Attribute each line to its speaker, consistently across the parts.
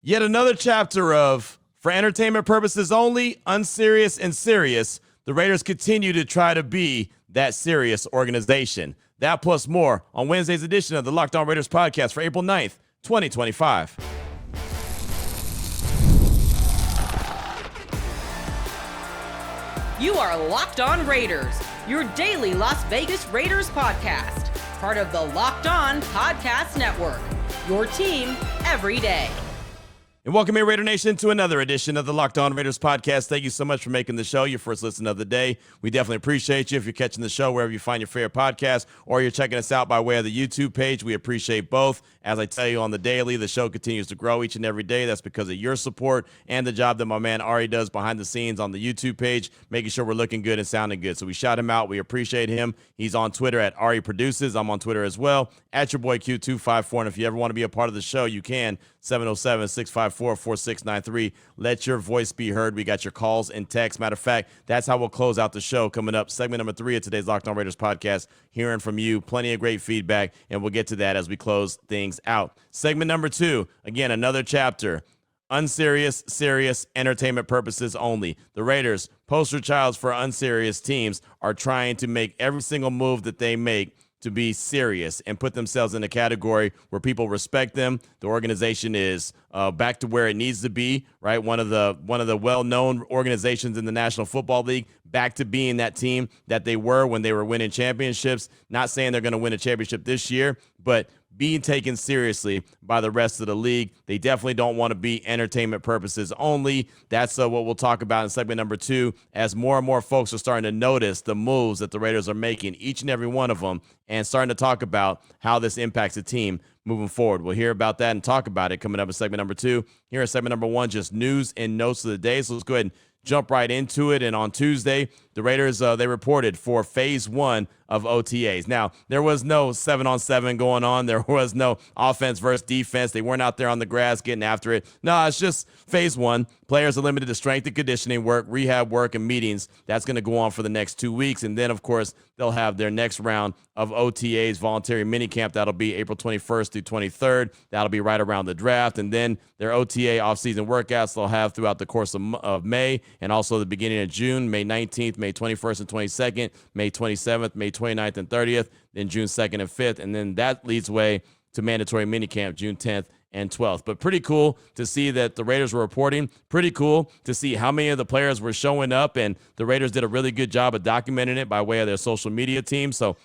Speaker 1: Yet another chapter of, for entertainment purposes only, unserious and serious, the Raiders continue to try to be that serious organization. That plus more on Wednesday's edition of the Locked On Raiders podcast for April 9th, 2025.
Speaker 2: You are Locked On Raiders, your daily Las Vegas Raiders podcast, part of the Locked On Podcast Network, your team every day.
Speaker 1: And welcome in, Raider Nation, to another edition of the Locked On Raiders podcast. Thank you so much for making the show your first listen of the day. We definitely appreciate you. If you're catching the show wherever you find your favorite podcast, or you're checking us out by way of the YouTube page, we appreciate both. As I tell you on the daily, the show continues to grow each and every day. That's because of your support and the job that my man Ari does behind the scenes on the YouTube page, making sure we're looking good and sounding good. So we shout him out. We appreciate him. He's on Twitter at Ari Produces. I'm on Twitter as well, at your boy Q254. And if you ever want to be a part of the show, you can. 707-654-4693. Let your voice be heard. We got your calls and texts. Matter of fact, that's how we'll close out the show coming up. Segment number 3 of today's Locked On Raiders podcast. Hearing from you. Plenty of great feedback, and we'll get to that as we close things out. Segment number 2, again, another chapter. Unserious, serious, entertainment purposes only. The Raiders, poster childs for unserious teams, are trying to make every single move that they make to be serious and put themselves in a category where people respect them. The organization is back to where it needs to be, right? One of the well-known organizations in the National Football League, back to being that team that they were when they were winning championships. Not saying they're going to win a championship this year, but being taken seriously by the rest of the league. They definitely don't want to be entertainment purposes only. That's what we'll talk about in segment number 2, as more and more folks are starting to notice the moves that the Raiders are making, each and every one of them, and starting to talk about how this impacts the team moving forward. We'll hear about that and talk about it coming up in segment number 2. Here in segment number 1, just news and notes of the day. So let's go ahead and jump right into it. And on Tuesday, the Raiders, they reported for phase 1 of OTAs. Now, there was no 7-on-7 going on. There was no offense versus defense. They weren't out there on the grass getting after it. No, it's just phase 1. Players are limited to strength and conditioning work, rehab work, and meetings. That's going to go on for the next 2 weeks. And then, of course, they'll have their next round of OTAs, voluntary minicamp. That'll be April 21st through 23rd. That'll be right around the draft. And then their OTA offseason workouts they'll have throughout the course of May, and also the beginning of June, May 19th, May 21st and 22nd, May 27th, May 29th and 30th, then June 2nd and 5th. And then that leads way to mandatory minicamp June 10th and 12th. But pretty cool to see that the Raiders were reporting. Pretty cool to see how many of the players were showing up, and the Raiders did a really good job of documenting it by way of their social media team. So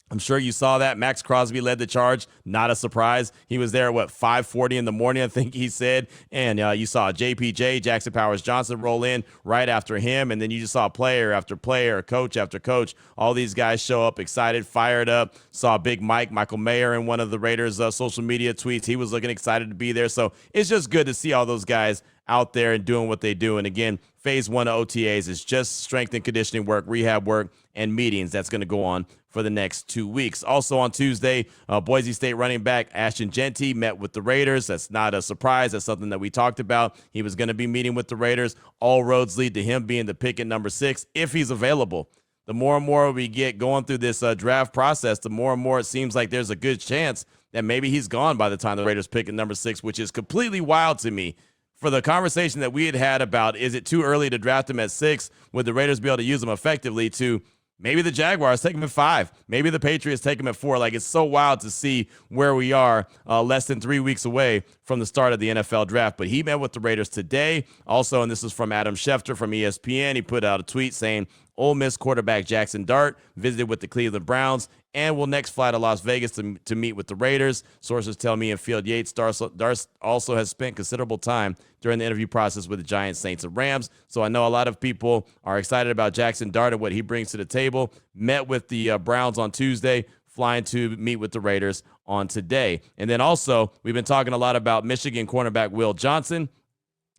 Speaker 1: I'm sure you saw that. Max Crosby led the charge. Not a surprise. He was there at, 5:40 in the morning, I think he said. And you saw JPJ, Jackson Powers-Johnson, roll in right after him. And then you just saw player after player, coach after coach. All these guys show up excited, fired up. Saw Big Michael Mayer, in one of the Raiders' social media tweets. He was looking excited to be there. So it's just good to see all those guys out there and doing what they do. And again, phase 1 of OTAs is just strength and conditioning work, rehab work, and meetings. That's going to go on for the next 2 weeks. Also on Tuesday, Boise State running back Ashton Jeanty met with the Raiders. That's not a surprise. That's something that we talked about. He was going to be meeting with the Raiders. All roads lead to him being the pick at number 6 if he's available. The more and more we get going through this draft process, the more and more it seems like there's a good chance that maybe he's gone by the time the Raiders pick at number 6, which is completely wild to me. For the conversation that we had about, is it too early to draft him at 6? Would the Raiders be able to use him effectively? To maybe the Jaguars take him at 5. Maybe the Patriots take him at 4. Like, it's so wild to see where we are less than 3 weeks away from the start of the NFL draft. But he met with the Raiders today. Also, and this is from Adam Schefter from ESPN, he put out a tweet saying, Ole Miss quarterback Jackson Dart visited with the Cleveland Browns and will next fly to Las Vegas to meet with the Raiders. Sources tell me Field Yates Dart also has spent considerable time during the interview process with the Giants, Saints, and Rams. So I know a lot of people are excited about Jackson Dart and what he brings to the table. Met with the Browns on Tuesday, flying to meet with the Raiders on today. And then also, we've been talking a lot about Michigan cornerback Will Johnson.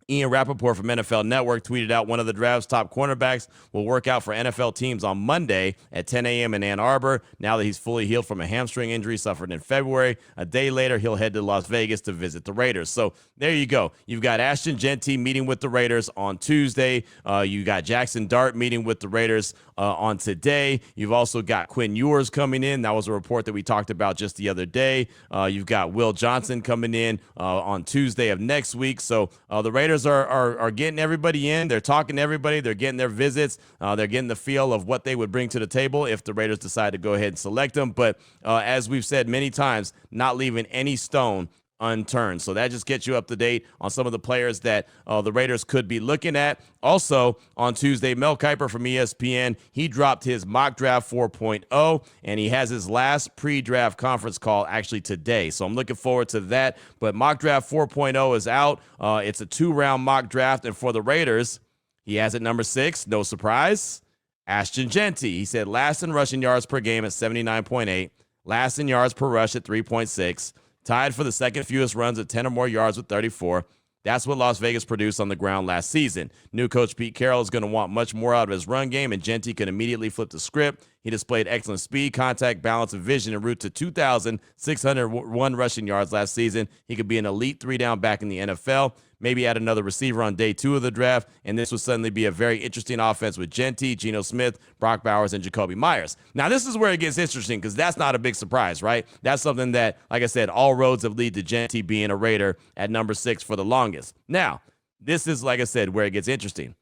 Speaker 1: Ian Rappaport from NFL Network tweeted out one of the draft's top cornerbacks will work out for NFL teams on Monday at 10 a.m. in Ann Arbor. Now that he's fully healed from a hamstring injury suffered in February, a day later he'll head to Las Vegas to visit the Raiders. So there you go. You've got Ashton Jeanty meeting with the Raiders on Tuesday. You got Jackson Dart meeting with the Raiders on today. You've also got Quinn Ewers coming in. That was a report that we talked about just the other day. You've got Will Johnson coming in on Tuesday of next week. So the Raiders are getting everybody in. They're talking to everybody. They're getting their visits. They're getting the feel of what they would bring to the table if the Raiders decide to go ahead and select them. But as we've said many times, not leaving any stone unturned. So that just gets you up to date on some of the players that the Raiders could be looking at. Also, on Tuesday, Mel Kiper from ESPN, he dropped his mock draft 4.0, and he has his last pre-draft conference call actually today. So I'm looking forward to that. But mock draft 4.0 is out. It's a 2-round mock draft, and for the Raiders, he has at number 6, no surprise, Ashton Jeanty. He said last in rushing yards per game at 79.8, last in yards per rush at 3.6, tied for the second fewest runs at 10 or more yards with 34. That's what Las Vegas produced on the ground last season. New coach Pete Carroll is going to want much more out of his run game, and Jeanty could immediately flip the script. He displayed excellent speed, contact, balance, and vision en route to 2,601 rushing yards last season. He could be an elite 3-down back in the NFL. Maybe add another receiver on day 2 of the draft, and this would suddenly be a very interesting offense with Jeanty, Geno Smith, Brock Bowers, and Jacoby Myers. Now, this is where it gets interesting because that's not a big surprise, right? That's something that, like I said, all roads have led to Jeanty being a Raider at number 6 for the longest. Now, this is, like I said, where it gets interesting.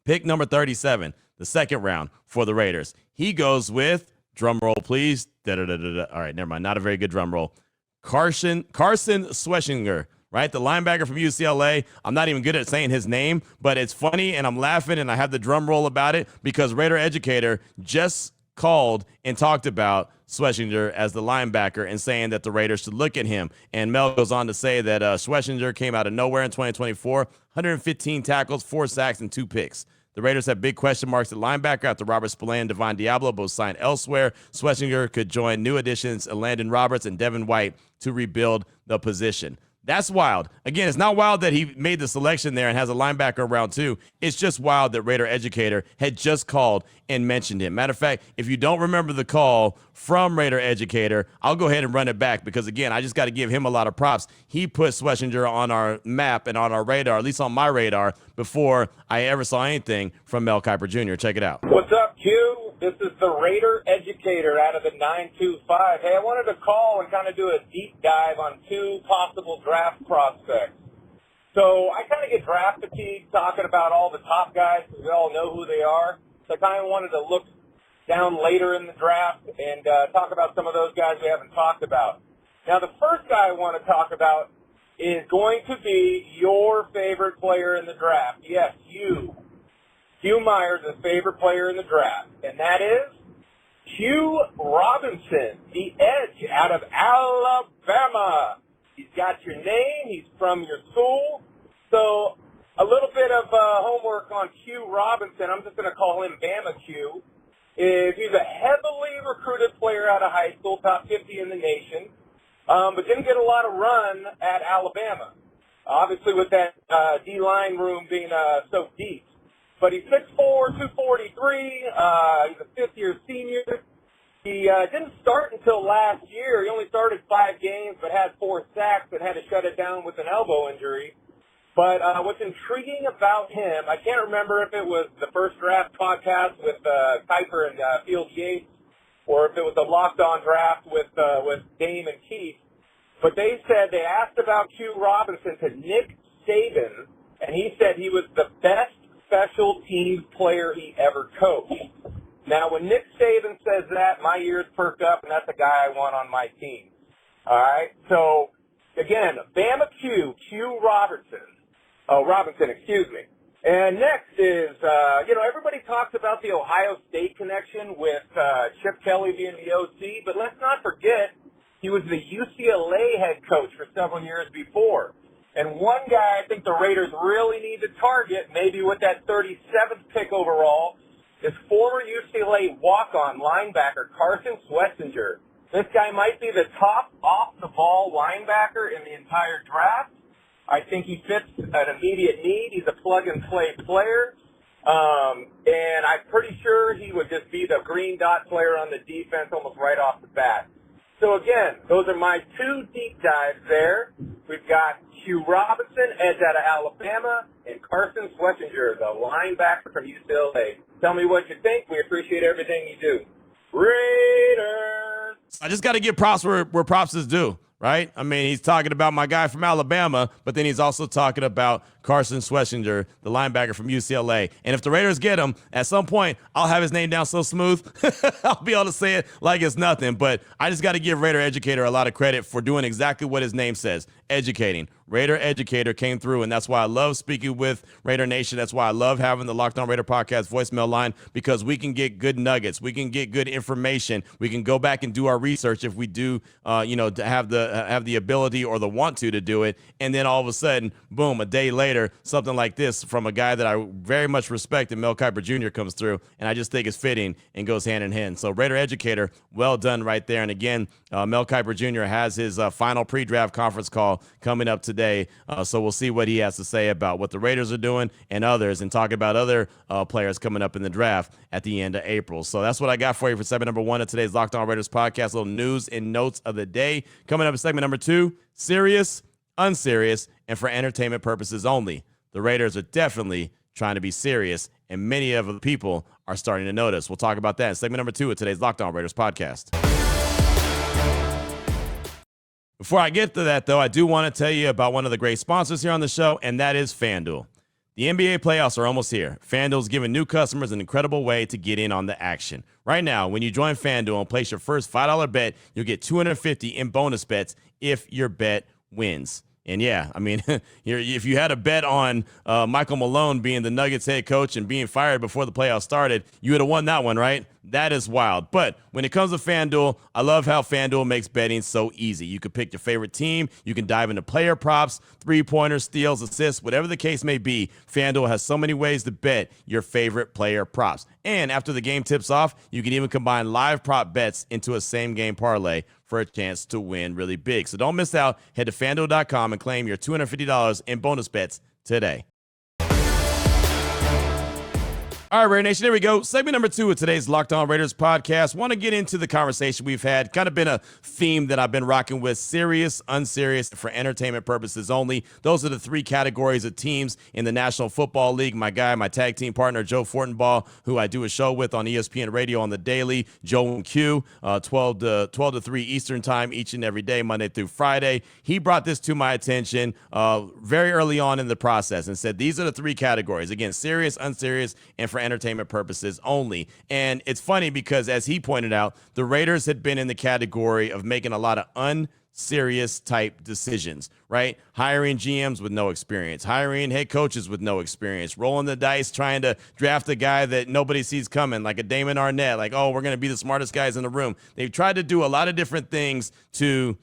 Speaker 1: Pick number 37, the second round for the Raiders. He goes with, drum roll, please. Da-da-da-da-da. All right, never mind. Not a very good drum roll. Carson Schweschinger. Right, the linebacker from UCLA. I'm not even good at saying his name, but it's funny, and I'm laughing, and I have the drum roll about it because Raider Educator just called and talked about Schweschinger as the linebacker and saying that the Raiders should look at him. And Mel goes on to say that Schweschinger came out of nowhere in 2024, 115 tackles, 4 sacks, and 2 picks. The Raiders have big question marks at linebacker after Robert Spillane and Devon Diablo both signed elsewhere. Schweschinger could join new additions Landon Roberts and Devin White to rebuild the position. That's wild. Again, it's not wild that he made the selection there and has a linebacker around 2. It's just wild that Raider Educator had just called and mentioned him. Matter of fact, if you don't remember the call from Raider Educator, I'll go ahead and run it back because, again, I just got to give him a lot of props. He put Schweschinger on our map and on our radar, at least on my radar, before I ever saw anything from Mel Kiper Jr. Check it out.
Speaker 3: What's up, Q? This is the Raider Educator out of the 925. Hey, I wanted to call and kind of do a deep dive on 2 possible draft prospects. So I kind of get draft fatigue talking about all the top guys because we all know who they are. So I kind of wanted to look down later in the draft and talk about some of those guys we haven't talked about. Now, the first guy I want to talk about is going to be your favorite player in the draft. Yes, you. Hugh Myers' favorite player in the draft, and that is Hugh Robinson, the edge out of Alabama. He's got your name. He's from your school. So a little bit of homework on Hugh Robinson. I'm just going to call him Bama Q. He's a heavily recruited player out of high school, top 50 in the nation, but didn't get a lot of run at Alabama, obviously with that D-line room being so deep. But he's 6'4", 243. He's a fifth-year senior. He didn't start until last year. He only started 5 games, but had 4 sacks and had to shut it down with an elbow injury. But what's intriguing about him, I can't remember if it was the first draft podcast with Kiper and Field Yates, or if it was the Locked On draft with Dame and Keith. But they said they asked about Q Robinson to Nick Saban, and he said he was the best special teams player he ever coached. Now, when Nick Saban says that, my ears perk up, and that's the guy I want on my team. All right? So, again, Bama Q Robinson, excuse me. And next is, everybody talks about the Ohio State connection with Chip Kelly being the OC, but let's not forget he was the UCLA head coach for several years before. And one guy I think the Raiders really need to target, maybe with that 37th pick overall, is former UCLA walk-on linebacker Carson Schweschinger. This guy might be the top off-the-ball linebacker in the entire draft. I think he fits an immediate need. He's a plug-and-play player. And I'm pretty sure he would just be the green dot player on the defense almost right off the bat. So, again, those are my two deep dives there. We've got Hugh Robinson, edge out of Alabama, and Carson Schlesinger, the linebacker from UCLA. Tell me what you think. We appreciate everything you do. Raiders!
Speaker 1: I just got to give props where props is due, right? I mean, he's talking about my guy from Alabama, but then he's also talking about Carson Schlesinger, the linebacker from UCLA. And if the Raiders get him, at some point, I'll have his name down so smooth, I'll be able to say it like it's nothing. But I just got to give Raider Educator a lot of credit for doing exactly what his name says, educating. Raider Educator came through, and that's why I love speaking with Raider Nation. That's why I love having the Locked On Raider podcast voicemail line, because we can get good nuggets. We can get good information. We can go back and do our research if we do, to have the ability or the want to do it. And then all of a sudden, boom, a day later, something like this from a guy that I very much respect, and Mel Kiper Jr. comes through, and I just think it's fitting and goes hand in hand. So Raider Educator, well done right there. And again, Mel Kiper Jr. has his final pre-draft conference call coming up today. So we'll see what he has to say about what the Raiders are doing and others, and talk about other players coming up in the draft at the end of April. So that's what I got for you for segment number 1 of today's Locked On Raiders podcast. A little news and notes of the day. Coming up in segment number 2, serious, unserious, and for entertainment purposes only. The Raiders are definitely trying to be serious, and many of the people are starting to notice. We'll talk about that in segment number 2 of today's Locked On Raiders podcast. Before I get to that, though, I do want to tell you about one of the great sponsors here on the show, and that is FanDuel. The NBA playoffs are almost here. FanDuel's giving new customers an incredible way to get in on the action. Right now, when you join FanDuel and place your first $5 bet, you'll get $250 in bonus bets if your bet wins. And yeah, I mean, if you had a bet on Michael Malone being the Nuggets head coach and being fired before the playoffs started, you would have won that one, right? That is wild. But when it comes to FanDuel, I love how FanDuel makes betting so easy. You can pick your favorite team. You can dive into player props, three-pointers, steals, assists, whatever the case may be. FanDuel has so many ways to bet your favorite player props. And after the game tips off, you can even combine live prop bets into a same-game parlay for a chance to win really big. So don't miss out. Head to FanDuel.com and claim your $250 in bonus bets today. All right, Raider Nation, here we go. Segment number 2 of today's Locked On Raiders podcast. Want to get into the conversation we've had. Kind of been a theme that I've been rocking with: serious, unserious, for entertainment purposes only. Those are the 3 categories of teams in the National Football League. My guy, my tag team partner, Joe Fortenbaugh, who I do a show with on ESPN Radio on the daily, Joe and Q, 12 to 3 Eastern time each and every day, Monday through Friday. He brought this to my attention very early on in the process and said these are the 3 categories. Again, serious, unserious, and for entertainment purposes only. And it's funny because, as he pointed out, the Raiders had been in the category of making a lot of unserious type decisions, right? Hiring GMs with no experience, hiring head coaches with no experience, rolling the dice, trying to draft a guy that nobody sees coming, like a Damon Arnett, like, oh, we're going to be the smartest guys in the room. They've tried to do a lot of different things to,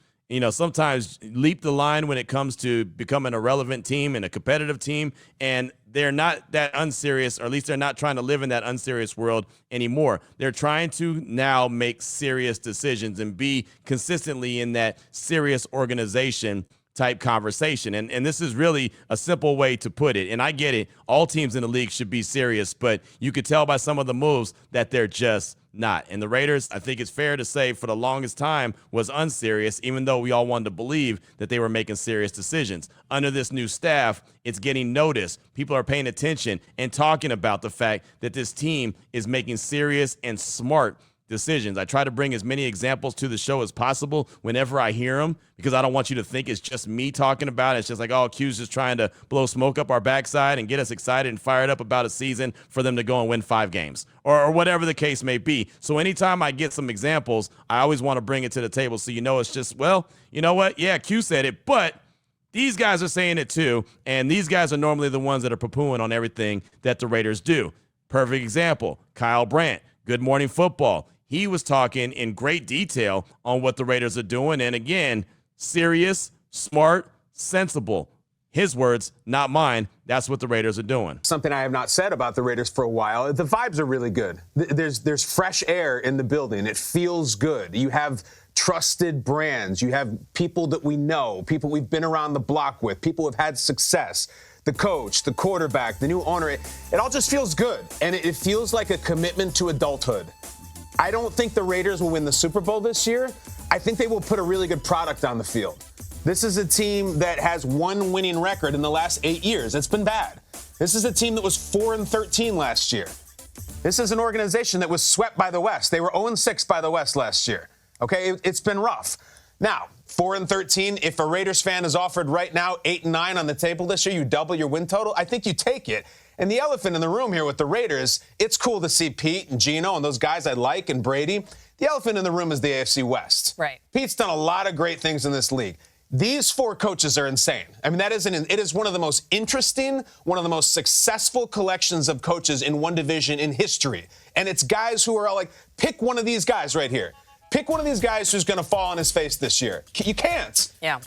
Speaker 1: sometimes leap the line when it comes to becoming a relevant team and a competitive team. And they're not that unserious, or at least they're not trying to live in that unserious world anymore. They're trying to now make serious decisions and be consistently in that serious organization type conversation. And this is really a simple way to put it. And I get it. All teams in the league should be serious, but you could tell by some of the moves that they're just not. And the Raiders, I think it's fair to say, for the longest time was unserious, even though we all wanted to believe that they were making serious decisions. Under this new staff, it's getting noticed. People are paying attention and talking about the fact that this team is making serious and smart decisions. I try to bring as many examples to the show as possible whenever I hear them, because I don't want you to think it's just me talking about it. It's just like, oh, Q's just trying to blow smoke up our backside and get us excited and fired up about a season for them to go and win 5 games or whatever the case may be. So anytime I get some examples, I always want to bring it to the table so it's just, well, you know what? Yeah, Q said it, but these guys are saying it too, and these guys are normally the ones that are poo-pooing on everything that the Raiders do. Perfect example, Kyle Brandt, Good Morning Football. He was talking in great detail on what the Raiders are doing. And again, serious, smart, sensible. His words, not mine. That's what the Raiders are doing.
Speaker 4: Something I have not said about the Raiders for a while. The vibes are really good. There's fresh air in the building. It feels good. You have trusted brands. You have people that we know, people we've been around the block with, people who have had success. The coach, the quarterback, the new owner, it all just feels good. And it feels like a commitment to adulthood. I don't think the Raiders will win the Super Bowl this year. I think they will put a really good product on the field. This is a team that has one winning record in the last 8 years. It's been bad. This is a team that was 4-13 last year. This is an organization that was swept by the West. They were 0-6 by the West last year. Okay, it's been rough. Now, 4-13, if a Raiders fan is offered right now 8-9 on the table this year, you double your win total, I think you take it. And the elephant in the room here with the Raiders, it's cool to see Pete and Geno and those guys I like and Brady. The elephant in the room is the AFC West.
Speaker 2: Right.
Speaker 4: Pete's done a lot of great things in this league. These 4 coaches are insane. I mean, it is one of the most interesting, one of the most successful collections of coaches in one division in history. And it's guys who are all like, pick one of these guys right here. Pick one of these guys who's going to fall on his face this year. You can't.
Speaker 2: Yeah.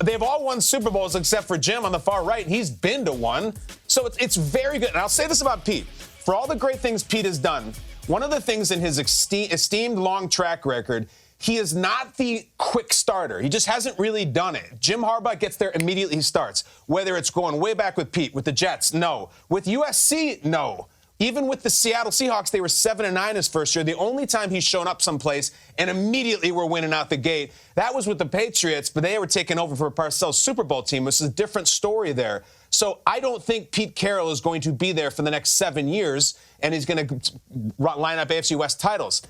Speaker 4: They've all won Super Bowls except for Jim on the far right, and he's been to one. So it's very good. And I'll say this about Pete. For all the great things Pete has done, one of the things in his esteemed long track record, he is not the quick starter. He just hasn't really done it. Jim Harbaugh gets there immediately, he starts. Whether it's going way back with Pete, with the Jets, no. With USC, no. Even with the Seattle Seahawks, they were 7-9 his first year. The only time he's shown up someplace and immediately were winning out the gate, that was with the Patriots, but they were taking over for Parcells' Super Bowl team, which is a different story there. So I don't think Pete Carroll is going to be there for the next 7 years, and he's going to line up AFC West titles.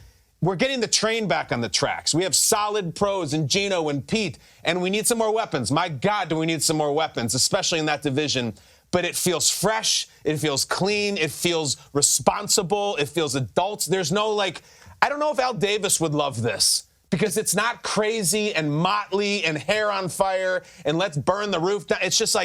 Speaker 4: We're getting the train back on the tracks. We have solid pros in Geno and Pete, and we need some more weapons. My God, do we need some more weapons, especially in that division. But it feels fresh, it feels clean, it feels responsible, it feels adult. There's no I don't know if Al Davis would love this because it's not crazy and motley and hair on fire and let's burn the roof down. It's just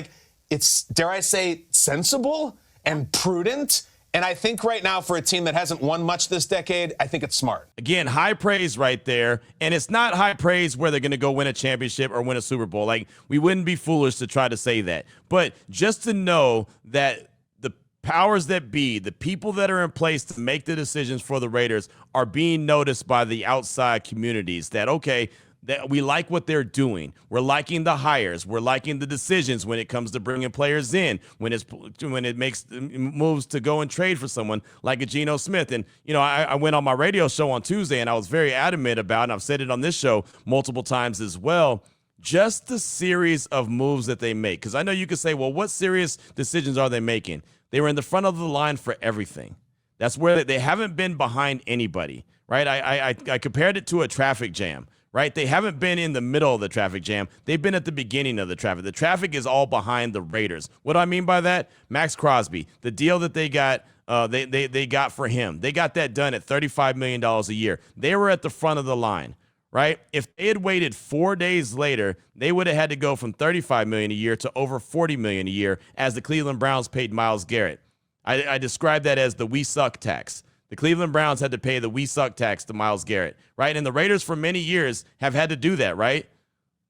Speaker 4: it's, dare I say, sensible and prudent. And I think right now for a team that hasn't won much this decade, I think it's smart.
Speaker 1: Again, high praise right there. And it's not high praise where they're going to go win a championship or win a Super Bowl. We wouldn't be foolish to try to say that. But just to know that the powers that be, the people that are in place to make the decisions for the Raiders are being noticed by the outside communities that, okay, that we like what they're doing. We're liking the hires. We're liking the decisions when it comes to bringing players in, when it makes moves to go and trade for someone like a Geno Smith. And, I went on my radio show on Tuesday, and I was very adamant about, and I've said it on this show multiple times as well, just the series of moves that they make. Because I know you could say, well, what serious decisions are they making? They were in the front of the line for everything. That's where they haven't been behind anybody, right? I compared it to a traffic jam. Right? They haven't been in the middle of the traffic jam. They've been at the beginning of the traffic. The traffic is all behind the Raiders. What do I mean by that? Max Crosby, the deal that they got, they got for him. They got that done at $35 million a year. They were at the front of the line, right? If they had waited 4 days later, they would have had to go from $35 million a year to over $40 million a year as the Cleveland Browns paid Myles Garrett. I describe that as the we suck tax. The Cleveland Browns had to pay the we suck tax to Myles Garrett, right? And the Raiders for many years have had to do that, right?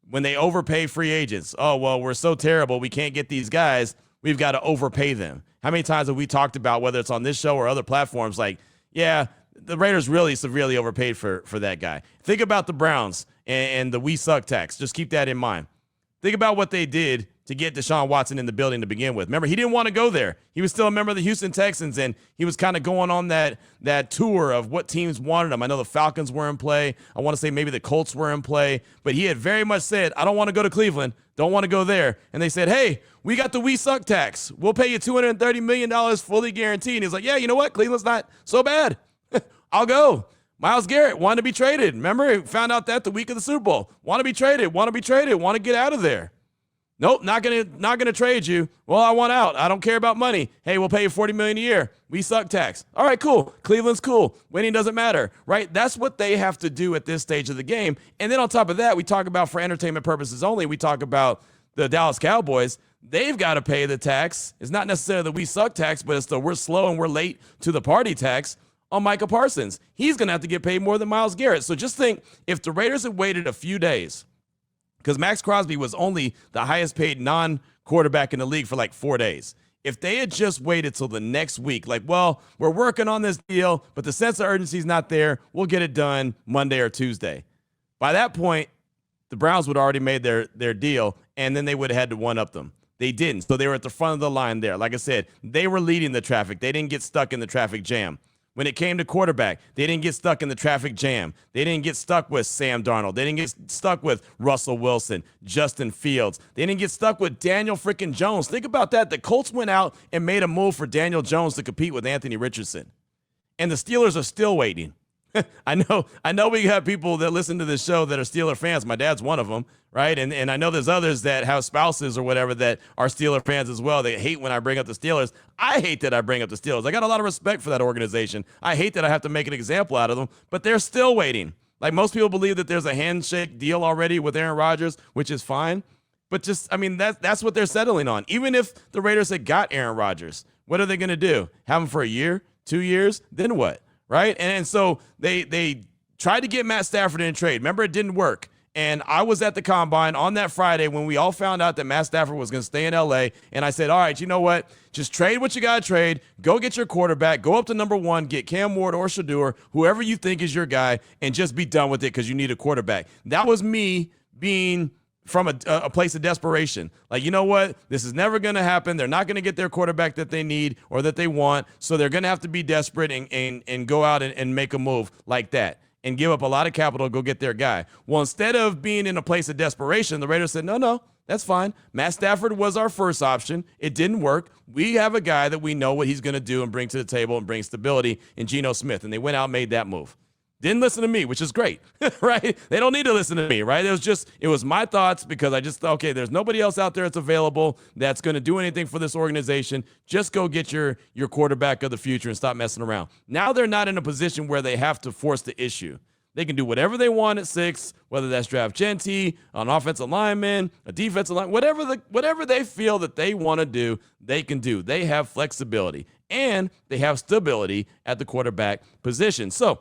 Speaker 1: When they overpay free agents. Oh, well, we're so terrible. We can't get these guys. We've got to overpay them. How many times have we talked about, whether it's on this show or other platforms, the Raiders really severely overpaid for that guy. Think about the Browns and the we suck tax. Just keep that in mind. Think about what they did to get Deshaun Watson in the building to begin with. Remember, he didn't want to go there. He was still a member of the Houston Texans, and he was kind of going on that tour of what teams wanted him. I know the Falcons were in play. I want to say maybe the Colts were in play. But he had very much said, I don't want to go to Cleveland. Don't want to go there. And they said, hey, we got the we suck tax. We'll pay you $230 million fully guaranteed. And he's like, yeah, you know what? Cleveland's not so bad. I'll go. Myles Garrett wanted to be traded. Remember, he found out that the week of the Super Bowl. Want to be traded, want to get out of there. Nope, not gonna trade you. Well, I want out. I don't care about money. Hey, we'll pay you $40 million a year. We suck tax. All right, cool. Cleveland's cool. Winning doesn't matter, right? That's what they have to do at this stage of the game. And then on top of that, we talk about for entertainment purposes only. We talk about the Dallas Cowboys. They've got to pay the tax. It's not necessarily the we suck tax, but it's the we're slow and we're late to the party tax on Micah Parsons. He's gonna have to get paid more than Myles Garrett. So just think, if the Raiders had waited a few days, because Max Crosby was only the highest paid non-quarterback in the league for 4 days. If they had just waited till the next week, we're working on this deal, but the sense of urgency is not there. We'll get it done Monday or Tuesday. By that point, the Browns would have already made their deal, and then they would have had to one-up them. They didn't. So they were at the front of the line there. Like I said, they were leading the traffic. They didn't get stuck in the traffic jam. When it came to quarterback, they didn't get stuck in the traffic jam. They didn't get stuck with Sam Darnold. They didn't get stuck with Russell Wilson, Justin Fields. They didn't get stuck with Daniel freaking Jones. Think about that. The Colts went out and made a move for Daniel Jones to compete with Anthony Richardson. And the Steelers are still waiting. I know we have people that listen to this show that are Steeler fans. My dad's one of them, right? And I know there's others that have spouses or whatever that are Steeler fans as well. They hate when I bring up the Steelers. I hate that I bring up the Steelers. I got a lot of respect for that organization. I hate that I have to make an example out of them, but they're still waiting. Like, most people believe that there's a handshake deal already with Aaron Rodgers, which is fine. But that's what they're settling on. Even if the Raiders had got Aaron Rodgers, what are they going to do? Have him for a year, 2 years? Then what? Right? And so they tried to get Matt Stafford in a trade. Remember, it didn't work. And I was at the Combine on that Friday when we all found out that Matt Stafford was going to stay in L.A. And I said, all right, you know what? Just trade what you got to trade. Go get your quarterback. Go up to number one. Get Cam Ward or Shedeur, whoever you think is your guy, and just be done with it because you need a quarterback. That was me being from a place of desperation. Like, you know what? This is never going to happen. They're not going to get their quarterback that they need or that they want, so they're going to have to be desperate and go out and make a move like that and give up a lot of capital to go get their guy. Well, instead of being in a place of desperation, the Raiders said, no, that's fine. Matt Stafford was our first option. It didn't work. We have a guy that we know what he's going to do and bring to the table and bring stability in Geno Smith, and they went out and made that move. Didn't listen to me, which is great, right? They don't need to listen to me, right? It was my thoughts because I just thought, okay, there's nobody else out there that's available that's going to do anything for this organization. Just go get your quarterback of the future and stop messing around. Now they're not in a position where they have to force the issue. They can do whatever they want at 6, whether that's draft Gentry, an offensive lineman, a defensive line, whatever they feel that they want to do, they can do. They have flexibility, and they have stability at the quarterback position. So,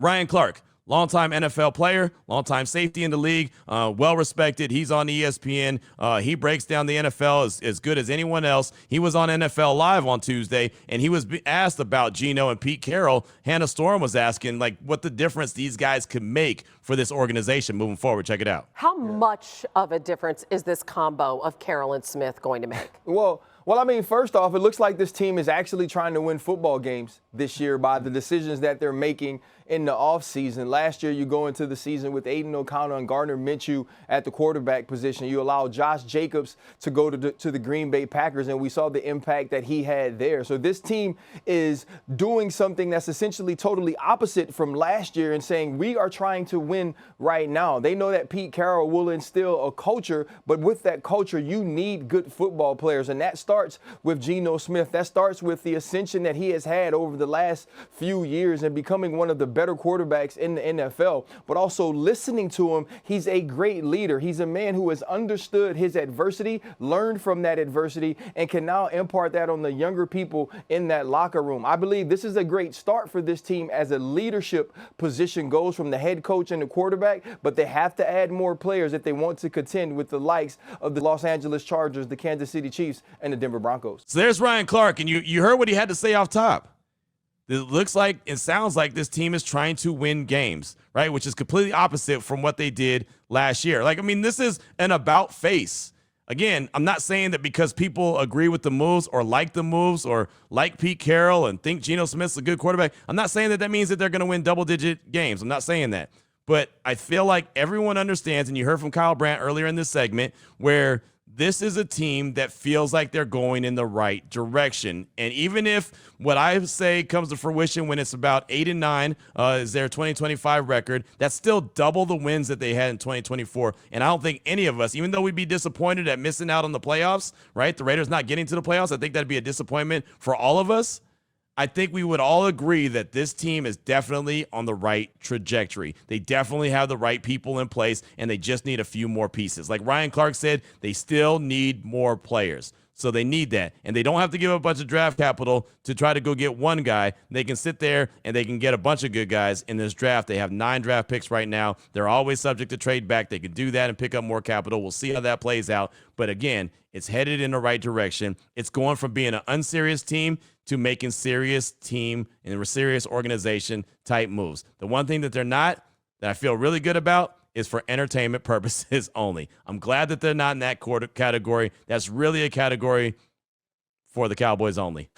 Speaker 1: Ryan Clark, longtime NFL player, longtime safety in the league, well-respected. He's on ESPN. He breaks down the NFL as good as anyone else. He was on NFL Live on Tuesday, and he was asked about Geno and Pete Carroll. Hannah Storm was asking, like, what the difference these guys could make for this organization moving forward. Check it out.
Speaker 5: How much of a difference is this combo of Carroll and Smith going to make?
Speaker 6: Well, I mean, first off, it looks like this team is actually trying to win football games this year by the decisions that they're making in the offseason. Last year, you go into the season with Aiden O'Connell and Gardner Minshew at the quarterback position. You allow Josh Jacobs to go to the Green Bay Packers, and we saw the impact that he had there. So this team is doing something that's essentially totally opposite from last year and saying we are trying to win right now. They know that Pete Carroll will instill a culture, but with that culture, you need good football players, and that starts with Geno Smith. That starts with the ascension that he has had over the last few years and becoming one of the better quarterbacks in the NFL, but also listening to him. He's a great leader. He's a man who has understood his adversity, learned from that adversity, and can now impart that on the younger people in that locker room. I believe this is a great start for this team as a leadership position goes from the head coach and the quarterback, but they have to add more players if they want to contend with the likes of the Los Angeles Chargers, the Kansas City Chiefs, and the Denver Broncos.
Speaker 1: So there's Ryan Clark, and you heard what he had to say off top. It sounds like this team is trying to win games, right? Which is completely opposite from what they did last year. This is an about face. Again, I'm not saying that because people agree with the moves or like the moves or like Pete Carroll and think Geno Smith's a good quarterback. I'm not saying that means that they're going to win double-digit games. I'm not saying that. But I feel like everyone understands, and you heard from Kyle Brandt earlier in this segment, where this is a team that feels like they're going in the right direction. And even if what I say comes to fruition when it's about 8-9 is their 2025 record, that's still double the wins that they had in 2024. And I don't think any of us, even though we'd be disappointed at missing out on the playoffs, right? The Raiders not getting to the playoffs, I think that'd be a disappointment for all of us. I think we would all agree that this team is definitely on the right trajectory. They definitely have the right people in place, and they just need a few more pieces. Like Ryan Clark said, they still need more players. So they need that. And they don't have to give a bunch of draft capital to try to go get one guy. They can sit there and they can get a bunch of good guys in this draft. They have 9 draft picks right now. They're always subject to trade back. They can do that and pick up more capital. We'll see how that plays out. But again, it's headed in the right direction. It's going from being an unserious team to making serious team and serious organization type moves. The one thing that they're not, that I feel really good about, is for entertainment purposes only. I'm glad that they're not in that category. That's really a category for the Cowboys only,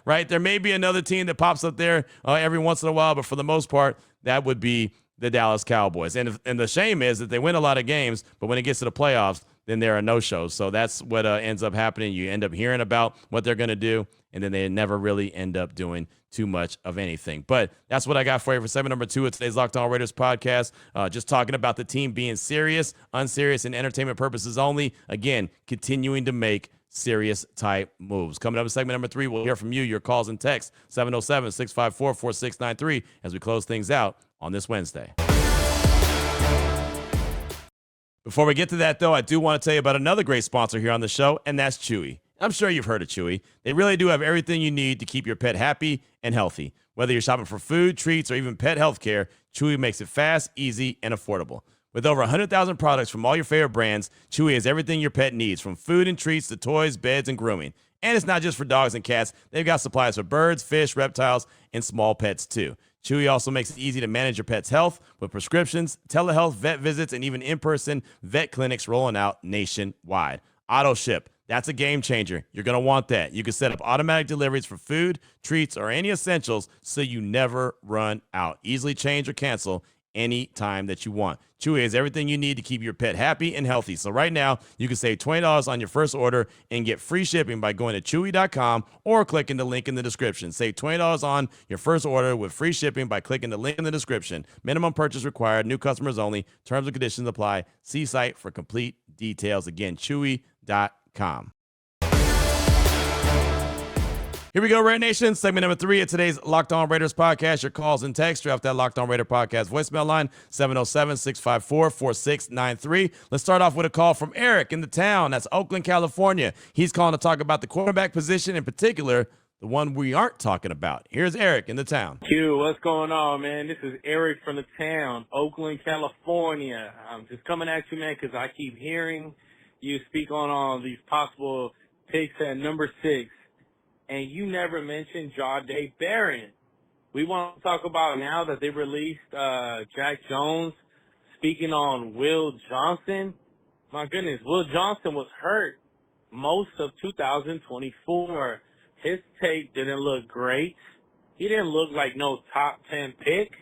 Speaker 1: right? There may be another team that pops up there every once in a while, but for the most part, that would be the Dallas Cowboys. And the shame is that they win a lot of games, but when it gets to the playoffs, then there are no-shows. So that's what ends up happening. You end up hearing about what they're going to do, and then they never really end up doing too much of anything. But that's what I got for you for segment number 2 of today's Locked On Raiders podcast. Just talking about the team being serious, unserious, and entertainment purposes only. Again, continuing to make serious type moves. Coming up in segment number 3, we'll hear from you, your calls and texts, 707-654-4693, as we close things out on this Wednesday. Before we get to that, though, I do want to tell you about another great sponsor here on the show, and that's Chewy. I'm sure you've heard of Chewy. They really do have everything you need to keep your pet happy and healthy. Whether you're shopping for food, treats, or even pet health care, Chewy makes it fast, easy, and affordable. With over 100,000 products from all your favorite brands, Chewy has everything your pet needs, from food and treats to toys, beds, and grooming. And it's not just for dogs and cats. They've got supplies for birds, fish, reptiles, and small pets, too. Chewy also makes it easy to manage your pet's health with prescriptions, telehealth, vet visits, and even in-person vet clinics rolling out nationwide. Auto ship. That's a game changer. You're going to want that. You can set up automatic deliveries for food, treats, or any essentials so you never run out. Easily change or cancel any time that you want. Chewy has everything you need to keep your pet happy and healthy. So right now, you can save $20 on your first order and get free shipping by going to chewy.com or clicking the link in the description. Save $20 on your first order with free shipping by clicking the link in the description. Minimum purchase required. New customers only. Terms and conditions apply. See site for complete details. Again, chewy.com. Here we go, Raider Nation. Segment number 3 of today's Locked On Raiders podcast. Your calls and texts. Draft that Locked On Raider podcast voicemail line, 707-654-4693. Let's start off with a call from Eric in the town. That's Oakland, California. He's calling to talk about the quarterback position, in particular, the one we aren't talking about. Here's Eric in the town.
Speaker 7: Q, what's going on, man? This is Eric from the town, Oakland, California. I'm just coming at you, man, because I keep hearing you speak on all these possible picks at number 6. And you never mentioned Jahdae Barron. We want to talk about now that they released Jack Jones speaking on Will Johnson. My goodness, Will Johnson was hurt most of 2024. His tape didn't look great. He didn't look like no top 10 pick.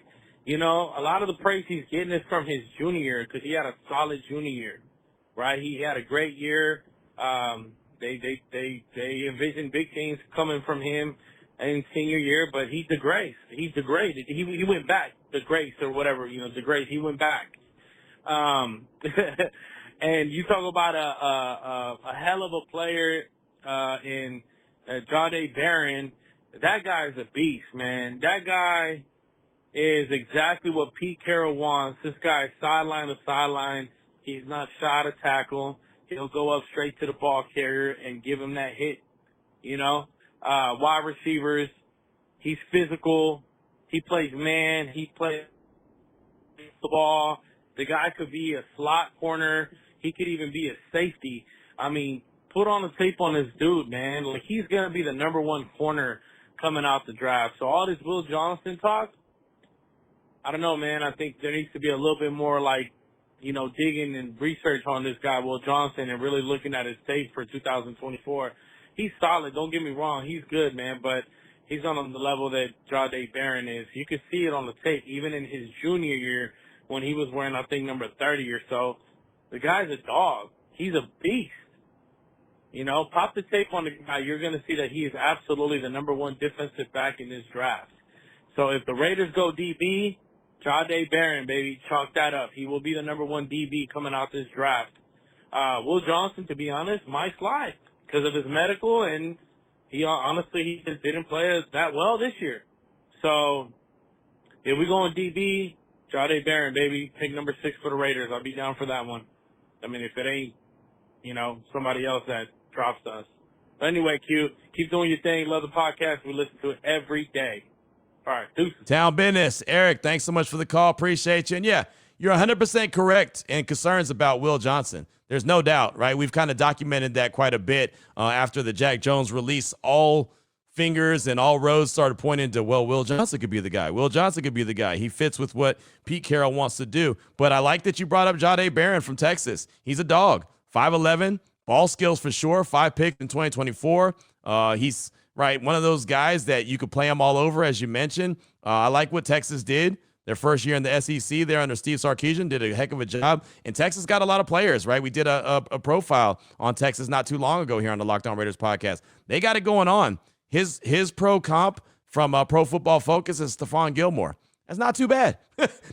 Speaker 7: You know, a lot of the praise he's getting is from his junior year because he had a solid junior year, right? He had a great year. They envisioned big things coming from him in senior year, but he degraded. He went back, disgrace or whatever, disgrace. He went back. And you talk about a hell of a player in Jahdae Barron. That guy's a beast, man. That guy is exactly what Pete Carroll wants. This guy is sideline to sideline. He's not shy to tackle. He'll go up straight to the ball carrier and give him that hit, Wide receivers, he's physical. He plays man. He plays the ball. The guy could be a slot corner. He could even be a safety. I mean, put on the tape on this dude, man. Like, he's going to be the number 1 corner coming out the draft. So all this Will Johnson talk, I don't know, man. I think there needs to be a little bit more, digging and research on this guy, Will Johnson, and really looking at his tape for 2024. He's solid. Don't get me wrong. He's good, man, but he's on the level that Jahdae Barron is. You can see it on the tape, even in his junior year when he was wearing, I think, number 30 or so. The guy's a dog. He's a beast. Pop the tape on the guy. You're going to see that he is absolutely the number 1 defensive back in this draft. So if the Raiders go DB, Jahdae Barron, baby, chalk that up. He will be the number 1 DB coming out this draft. Will Johnson, to be honest, might slide because of his medical, and he just didn't play that well this year. So if we go on DB, Jahdae Barron, baby, pick number 6 for the Raiders. I'll be down for that one. I mean, if it ain't, somebody else that drops us. But anyway, Q, keep doing your thing. Love the podcast. We listen to it every day. All right, deuces.
Speaker 1: Town business. Eric, thanks so much for the call. Appreciate you. And yeah, you're 100% correct in concerns about Will Johnson. There's no doubt, right? We've kind of documented that quite a bit after the Jack Jones release. All fingers and all roads started pointing to, well, Will Johnson could be the guy. Will Johnson could be the guy. He fits with what Pete Carroll wants to do. But I like that you brought up Jahdae Barron from Texas. He's a dog. 5'11", ball skills for sure, 5 picks in 2024. He's one of those guys that you could play him all over, as you mentioned. I like what Texas did. Their first year in the SEC there under Steve Sarkisian did a heck of a job. And Texas got a lot of players, right? We did a profile on Texas not too long ago here on the Locked On Raiders podcast. They got it going on. His pro comp from Pro Football Focus is Stephon Gilmore. That's not too bad.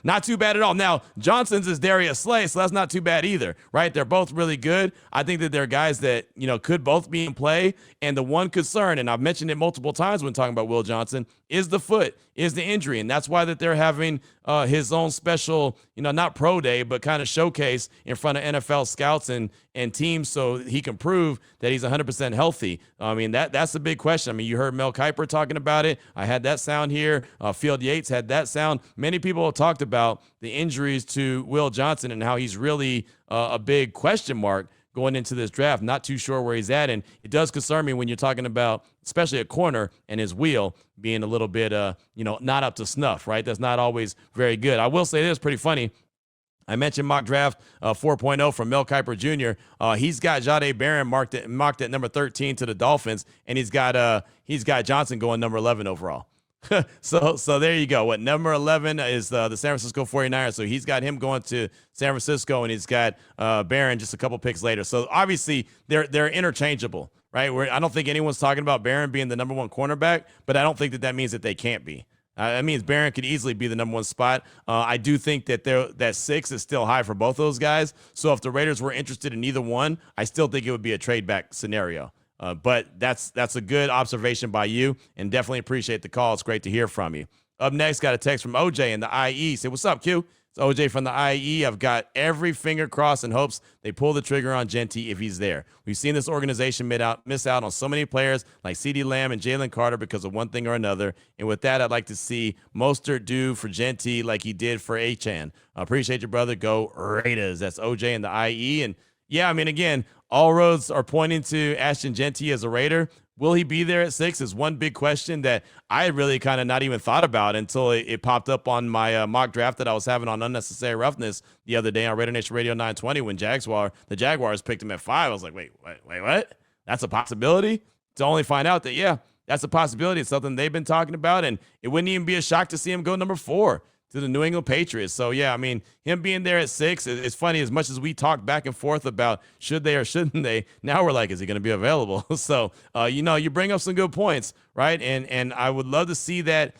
Speaker 1: Not too bad at all. Now, Johnson's is Darius Slay, so that's not too bad either, right? They're both really good. I think that they're guys that, could both be in play. And the one concern, and I've mentioned it multiple times when talking about Will Johnson, is the foot, is the injury. And that's why that they're having his own special, not pro day, but kind of showcase in front of NFL scouts and teams so he can prove that he's 100% healthy. I mean, that's a big question. I mean, you heard Mel Kiper talking about it. I had that sound here. Field Yates had that sound. Many people have talked about the injuries to Will Johnson and how he's really a big question mark going into this draft. Not too sure where he's at. And it does concern me when you're talking about, especially a corner and his wheel being a little bit, not up to snuff, right? That's not always very good. I will say this, pretty funny. I mentioned mock draft 4.0 from Mel Kiper Jr. He's got Jahdae Barron mocked at number 13 to the Dolphins, and he's got Johnson going number 11 overall. So there you go. What number 11 is the San Francisco 49ers. So he's got him going to San Francisco, and he's got Barron just a couple picks later. So obviously they're interchangeable, right? I don't think anyone's talking about Barron being the number 1 cornerback, but I don't think that means that they can't be. That means Barron could easily be the number 1 spot. I do think that 6 is still high for both those guys. So if the Raiders were interested in either one, I still think it would be a trade back scenario. But that's a good observation by you, and definitely appreciate the call. It's great to hear from you. Up next, got a text from OJ in the IE. Say, what's up, Q? It's OJ from the IE. I've got every finger crossed in hopes they pull the trigger on Genty if he's there. We've seen this organization miss out on so many players like CeeDee Lamb and Jalen Carter because of one thing or another. And with that, I'd like to see Mostert do for Genty like he did for Achane. I appreciate your brother. Go Raiders. That's OJ in the IE. And yeah, I mean, again, all roads are pointing to Ashton Genty as a Raider. Will he be there at 6 is one big question that I really kind of not even thought about until it popped up on my mock draft that I was having on Unnecessary Roughness the other day on Raider Nation Radio 920 when the Jaguars picked him at 5. I was like, wait, what? That's a possibility? To only find out that, yeah, that's a possibility. It's something they've been talking about, and it wouldn't even be a shock to see him go number 4 to the New England Patriots. So, yeah, I mean, him being there at 6, it's funny. As much as we talk back and forth about should they or shouldn't they, now we're like, is he going to be available? So, you bring up some good points, right? And I would love to see that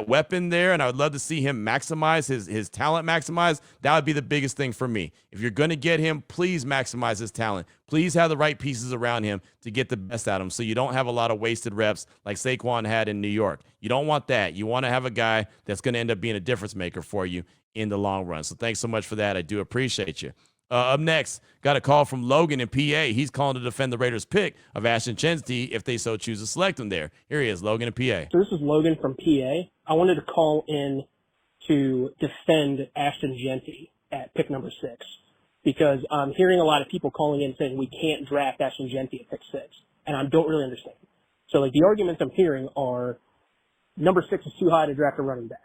Speaker 1: weapon there, and I would love to see him maximize his talent maximize. That would be the biggest thing for me. If you're going to get him, please maximize his talent. Please have the right pieces around him to get the best out of him so you don't have a lot of wasted reps like Saquon had in New York. You don't want that. You want to have a guy that's going to end up being a difference maker for you in the long run. So thanks so much for that. I do appreciate you. Up next, got a call from Logan in PA. He's calling to defend the Raiders' pick of Ashton Genty if they so choose to select him there. Here he is, Logan in PA.
Speaker 8: So this is Logan from PA. I wanted to call in to defend Ashton Genty at pick number 6 because I'm hearing a lot of people calling in saying we can't draft Ashton Genty at pick 6, and I don't really understand. So, the arguments I'm hearing are number 6 is too high to draft a running back.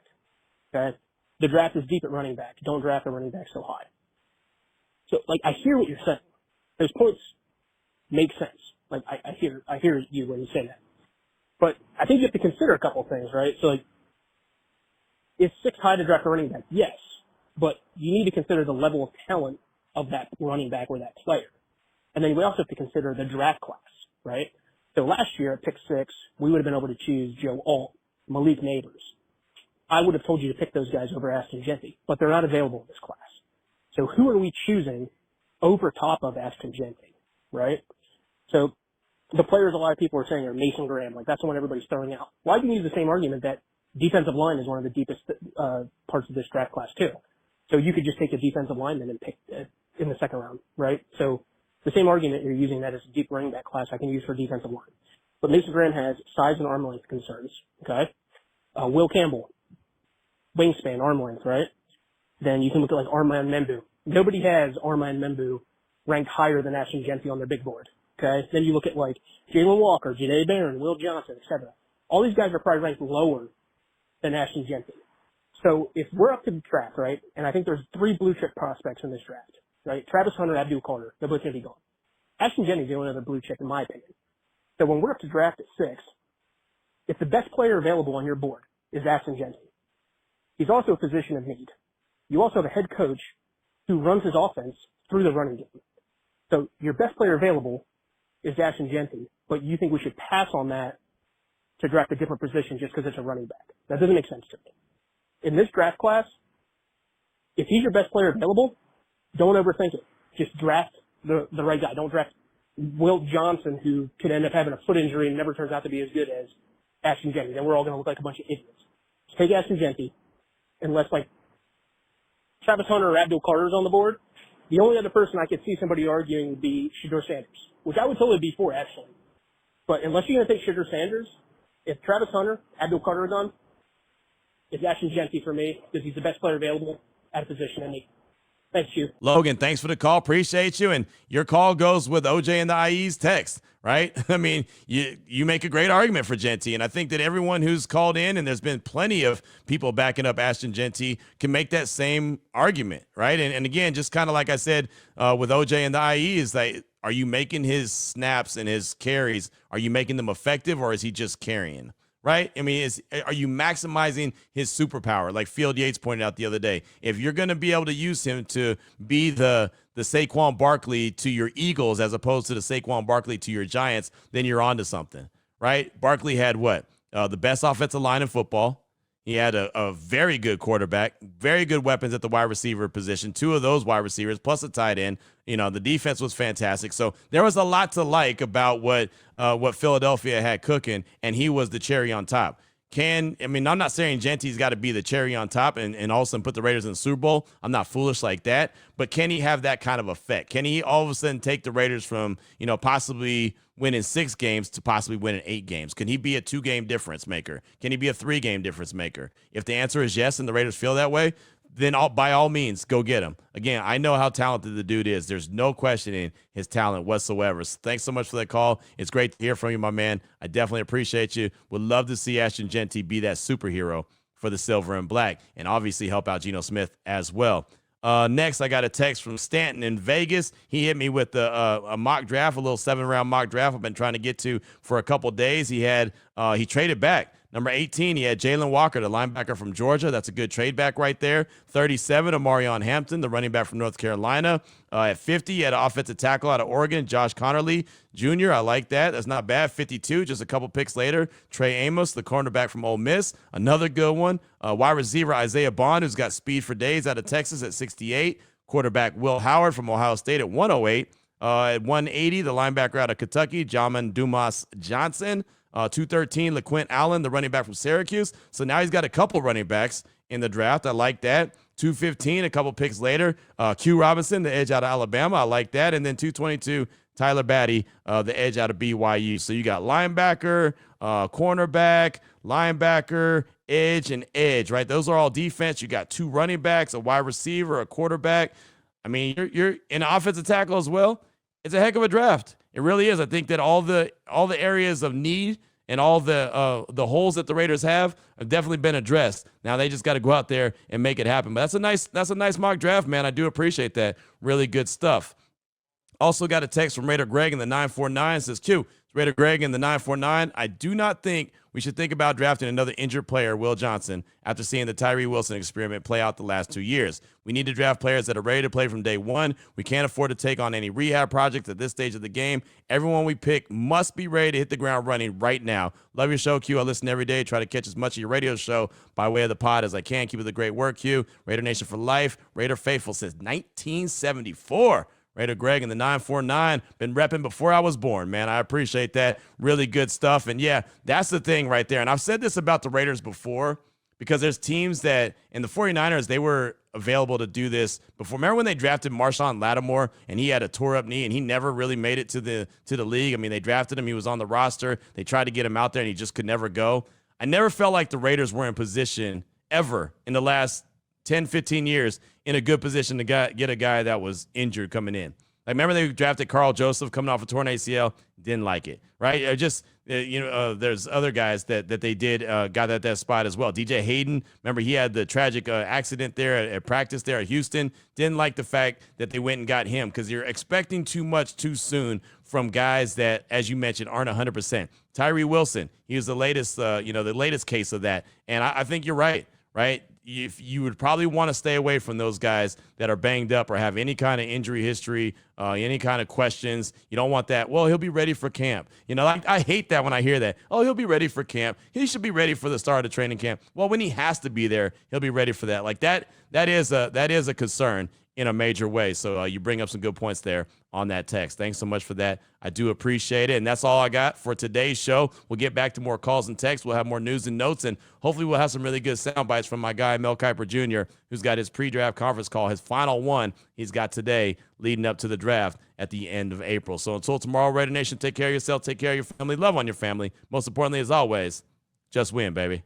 Speaker 8: Okay? The draft is deep at running back. Don't draft a running back so high. So, I hear what you're saying. Those points make sense. I hear you when you say that. But I think you have to consider a couple of things, right? So, is 6 high to draft a running back? Yes. But you need to consider the level of talent of that running back or that player. And then we also have to consider the draft class, right? So last year at pick 6, we would have been able to choose Joe Alt, Malik Neighbors. I would have told you to pick those guys over Ashton Genty, but they're not available in this class. So who are we choosing over top of Ashton Genty, right? So the players a lot of people are saying are Mason Graham. That's the one everybody's throwing out. Well, I can use the same argument that defensive line is one of the deepest parts of this draft class too. So you could just take a defensive lineman and pick in the second round, right? So the same argument you're using that as a deep running back class I can use for defensive line. But Mason Graham has size and arm length concerns, okay? Will Campbell, wingspan, arm length, right? Then you can look at Armand Membu. Nobody has Armand Membu ranked higher than Ashton Genty on their big board, Okay? Then you look at, like, Jalen Walker, Janae Barron, Will Johnson, etc. All these guys are probably ranked lower than Ashton Jeanty. So if we're up to the draft, right, and I think there's 3 blue-chip prospects in this draft, right? Travis Hunter, Abdul Carter, they're both going to be gone. Ashton Jeanty's the only other blue chip, in my opinion. So when we're up to draft at 6, if the best player available on your board is Ashton Jeanty, he's also a position of need. You also have a head coach who runs his offense through the running game. So your best player available is Ashton Jeanty, but you think we should pass on that to draft a different position just because it's a running back. That doesn't make sense to me. In this draft class, if he's your best player available, don't overthink it. Just draft the right guy. Don't draft Will Johnson, who could end up having a foot injury and never turns out to be as good as Ashton Jeanty. Then we're all going to look like a bunch of idiots. Just take Ashton Jeanty, unless, like, Travis Hunter or Abdul Carter's on the board. The only other person I could see somebody arguing would be Shedeur Sanders, which I would totally be for, actually. But unless you're going to take Shedeur Sanders, if Travis Hunter, Abdul Carter are gone, it's Ashton Jeanty for me because he's the best player available at a position in need. Thanks, you.
Speaker 1: Logan, thanks for the call. Appreciate you. And your call goes with OJ and the IE's text, right? I mean, you make a great argument for Jeanty. And I think that everyone who's called in, and there's been plenty of people backing up Ashton Jeanty, can make that same argument, right? And again, just kind of like I said with OJ and the IE, is like, are you making his snaps and his carries, are you making them effective, or is he just carrying? Right? I mean, are you maximizing his superpower? Like Field Yates pointed out the other day, if you're going to be able to use him to be the Saquon Barkley to your Eagles as opposed to the Saquon Barkley to your Giants, then you're onto something, right? Barkley had what? The best offensive line in football. He had a very good quarterback, very good weapons at the wide receiver position, 2 of those wide receivers, plus a tight end. You know, the defense was fantastic. So there was a lot to like about what Philadelphia had cooking, and he was the cherry on top. I'm not saying Jeanty's got to be the cherry on top and all of a sudden put the Raiders in the Super Bowl. I'm not foolish like that. But can he have that kind of effect? Can he all of a sudden take the Raiders from, possibly winning 6 games to possibly winning 8 games? Can he be a 2-game difference maker? Can he be a 3-game difference maker? If the answer is yes and the Raiders feel that way, then by all means, go get him. Again, I know how talented the dude is. There's no questioning his talent whatsoever. So thanks so much for that call. It's great to hear from you, my man. I definitely appreciate you. Would love to see Ashton Jeanty be that superhero for the silver and black, and obviously help out Geno Smith as well. Next, I got a text from Stanton in Vegas. He hit me with a mock draft, a little 7-round mock draft I've been trying to get to for a couple days. He traded back. Number 18, he had Jalen Walker, the linebacker from Georgia. That's a good trade back right there. 37, Amarion Hampton, the running back from North Carolina. At 50, he had an offensive tackle out of Oregon, Josh Connerly Jr. I like that. That's not bad. 52, just a couple picks later, Trey Amos, the cornerback from Ole Miss. Another good one. Wide receiver Isaiah Bond, who's got speed for days, out of Texas at 68. Quarterback Will Howard from Ohio State at 108. At 180, the linebacker out of Kentucky, Jamin Dumas Johnson. 213, LaQuint Allen, the running back from Syracuse. So now he's got a couple running backs in the draft. I like that. 215, a couple picks later, Q Robinson, the edge out of Alabama. I like that. And then 222, Tyler Batty, the edge out of BYU. So you got linebacker, cornerback, linebacker, edge, and edge, right? Those are all defense. You got 2 running backs, a wide receiver, a quarterback. I mean, you're in offensive tackle as well. It's a heck of a draft. It really is. I think that all the areas of need and all the holes that the Raiders have definitely been addressed. Now they just got to go out there and make it happen. But that's a nice mock draft, man. I do appreciate that. Really good stuff. Also got a text from Raider Greg in the 949. Says, Q, it's Raider Greg in the 949. I do not think we should think about drafting another injured player, Will Johnson, after seeing the Tyree Wilson experiment play out the last 2 years. We need to draft players that are ready to play from day one. We can't afford to take on any rehab projects at this stage of the game. Everyone we pick must be ready to hit the ground running right now. Love your show, Q. I listen every day. Try to catch as much of your radio show by way of the pod as I can. Keep up the great work, Q. Raider Nation for life. Raider faithful since 1974. Raider Greg in the 949, been repping before I was born, man. I appreciate that. Really good stuff. And, yeah, that's the thing right there. And I've said this about the Raiders before because there's teams that – and the 49ers, they were available to do this before. Remember when they drafted Marshawn Lattimore and he had a tore-up knee and he never really made it to the league? I mean, they drafted him. He was on the roster. They tried to get him out there and he just could never go. I never felt like the Raiders were in position ever in the last 10, 15 years in a good position to get a guy that was injured coming in. Like, remember they drafted Carl Joseph coming off a torn ACL? Didn't like it, right? There's other guys that they did got at that spot as well. DJ Hayden, remember he had the tragic accident there at practice there at Houston. Didn't like the fact that they went and got him because you're expecting too much too soon from guys that, as you mentioned, aren't 100%. Tyree Wilson, he was the latest case of that. And I think you're right? If you would probably want to stay away from those guys that are banged up or have any kind of injury history, any kind of questions. You don't want that. Well, he'll be ready for camp. I hate that when I hear that. Oh, he'll be ready for camp. He should be ready for the start of training camp. Well, when he has to be there, he'll be ready for that. Like that is a concern in a major way. So you bring up some good points there on that text. Thanks so much for that. I do appreciate it. And that's all I got for today's show. We'll get back to more calls and texts. We'll have more news and notes, and hopefully we'll have some really good sound bites from my guy, Mel Kiper Jr., who's got his pre-draft conference call, his final one he's got today leading up to the draft at the end of April. So until tomorrow, Raider Nation, take care of yourself, take care of your family, love on your family. Most importantly, as always, just win, baby.